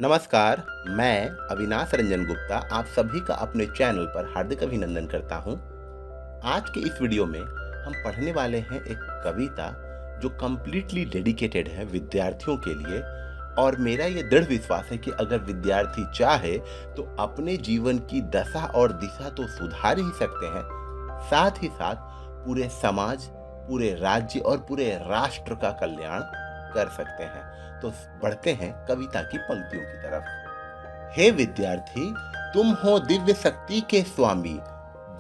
नमस्कार, मैं अविनाश रंजन गुप्ता आप सभी का अपने चैनल पर हार्दिक अभिनंदन करता हूं। आज के इस वीडियो में हम पढ़ने वाले हैं एक कविता जो कम्प्लीटली डेडिकेटेड है विद्यार्थियों के लिए। और मेरा ये दृढ़ विश्वास है कि अगर विद्यार्थी चाहे तो अपने जीवन की दशा और दिशा तो सुधार ही सकते हैं, साथ ही साथ पूरे समाज, पूरे राज्य और पूरे राष्ट्र का कल्याण कर सकते हैं। तो बढ़ते हैं कविता की पंक्तियों की तरफ। हे विद्यार्थी, तुम हो दिव्य शक्ति के स्वामी,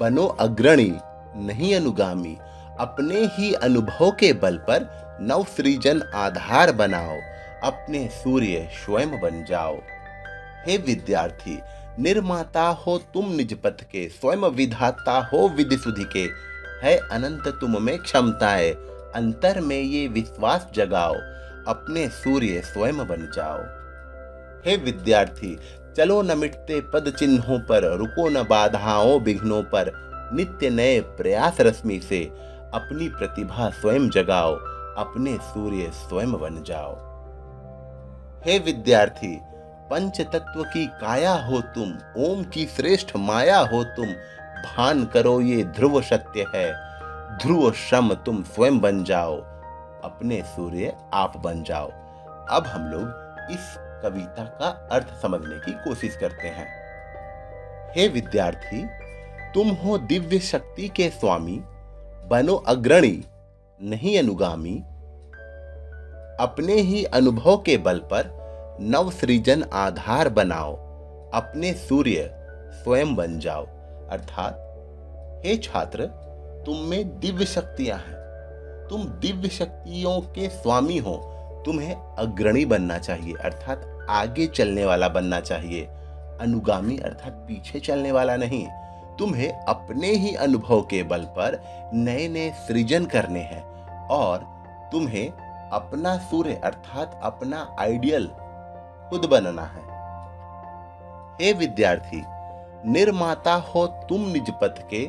बनो अग्रणी नहीं अनुगामी। अपने ही अनुभव के बल पर नव सृजन आधार बनाओ, अपने सूर्य स्वयं बन जाओ। हे विद्यार्थी, निर्माता हो तुम निज पथ के, स्वयं विधाता हो विधि सुधि के। है अनंत तुम में क्षमताएं, अंतर में ये विश्वास जगाओ, अपने सूर्य स्वयं बन जाओ। हे विद्यार्थी, चलो न मिटते पद चिन्हों पर, रुको न बाधाओं विघ्नों पर। नित्य नए प्रयास रश्मि से अपनी प्रतिभा स्वयं जगाओ, अपने सूर्य स्वयं बन जाओ। हे विद्यार्थी, पंच तत्व की काया हो तुम, ओम की श्रेष्ठ माया हो तुम। भान करो ये ध्रुव सत्य है, ध्रुव श्रम तुम स्वयं बन जाओ, अपने सूर्य आप बन जाओ। अब हम लोग इस कविता का अर्थ समझने की कोशिश करते हैं। हे विद्यार्थी, तुम हो दिव्य शक्ति के स्वामी, बनो अग्रणी नहीं अनुगामी। अपने ही अनुभव के बल पर नव सृजन आधार बनाओ, अपने सूर्य स्वयं बन जाओ। अर्थात हे छात्र, तुम में दिव्य शक्तियां हैं, तुम दिव्य शक्तियों के स्वामी हो। तुम्हें अग्रणी बनना चाहिए, अर्थात आगे चलने वाला बनना चाहिए। अनुगामी अर्थात पीछे चलने वाला नहीं। तुम्हें अपने ही अनुभव के बल पर नए नए सृजन करने हैं और तुम्हें अपना सूर्य अर्थात अपना आइडियल खुद बनना है। हे विद्यार्थी, निर्माता हो तुम निज पथ के,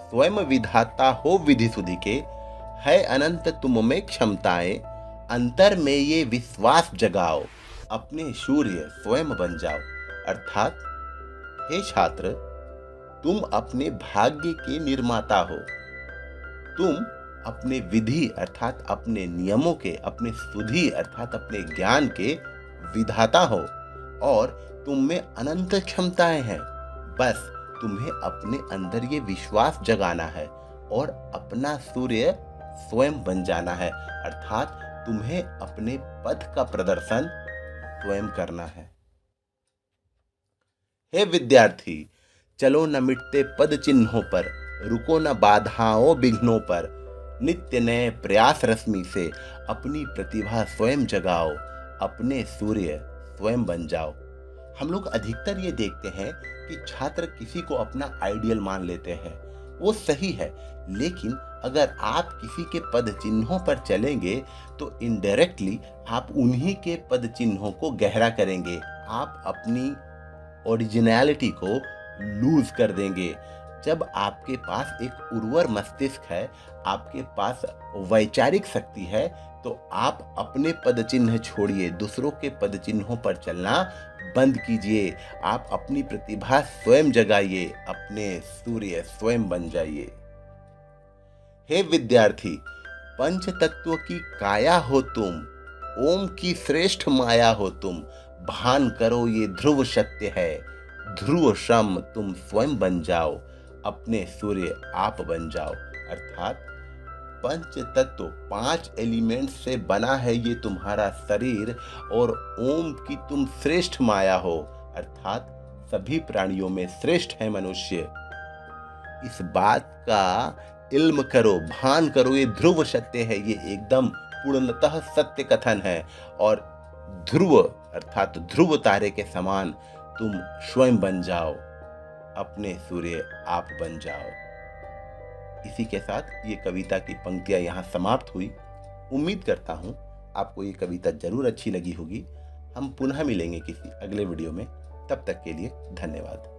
स्वयं विधाता हो विधि सुधि के। है अनंत तुम में क्षमताएं, अंतर में ये विश्वास जगाओ, अपने सूर्य स्वयं बन जाओ। अर्थात हे छात्र, तुम अपने भाग्य के निर्माता हो। तुम अपने विधि अर्थात अपने नियमों के, अपने सुधि अर्थात अपने ज्ञान के विधाता हो और तुम में अनंत क्षमताएं हैं। बस तुम्हें अपने अंदर ये विश्वास जगाना है और अपना सूर्य स्वयं बन जाना है। अर्थात तुम्हें अपने पथ का प्रदर्शन स्वयं करना है। हे विद्यार्थी, चलो न मिटते पद चिन्हों पर, रुको न बाधाओं विघ्नों पर। नित्य नए प्रयास रश्मि से अपनी प्रतिभा स्वयं जगाओ, अपने सूर्य स्वयं बन जाओ। हम लोग अधिकतर ये देखते हैं कि छात्र किसी को अपना आइडियल मान लेते हैं, वो सही है, लेकिन अगर आप किसी के पद चिन्हों पर चलेंगे तो इनडायरेक्टली आप उन्हीं के पद चिन्हों को गहरा करेंगे। आप अपनी ओरिजिनलिटी को लूज कर देंगे। जब आपके पास एक उर्वर मस्तिष्क है, आपके पास वैचारिक शक्ति है, तो आप अपने पद चिन्ह छोड़िए, दूसरों के पद चिन्हों पर चलना बंद कीजिए। आप अपनी प्रतिभा स्वयं जगाइए, अपने सूर्य स्वयं बन जाइए। हे विद्यार्थी, पंच तत्व की काया हो तुम, ओम की श्रेष्ठ माया हो तुम। भान करो ये ध्रुव सत्य है, ध्रुव श्रम तुम स्वयं बन जाओ, अपने सूर्य आप बन जाओ। अर्थात पंच तत्व, 5 एलिमेंट से बना है ये तुम्हारा शरीर और ओम की तुम श्रेष्ठ माया हो। अर्थात सभी प्राणियों में श्रेष्ठ है मनुष्य। इस बात का इल्म करो, भान करो, ये ध्रुव सत्य है, ये एकदम पूर्णतः सत्य कथन है। और ध्रुव अर्थात ध्रुव तारे के समान तुम स्वयं बन जाओ, अपने सूर्य आप बन जाओ। इसी के साथ ये कविता की पंक्तियां यहाँ समाप्त हुई। उम्मीद करता हूँ आपको ये कविता जरूर अच्छी लगी होगी। हम पुनः मिलेंगे किसी अगले वीडियो में, तब तक के लिए धन्यवाद।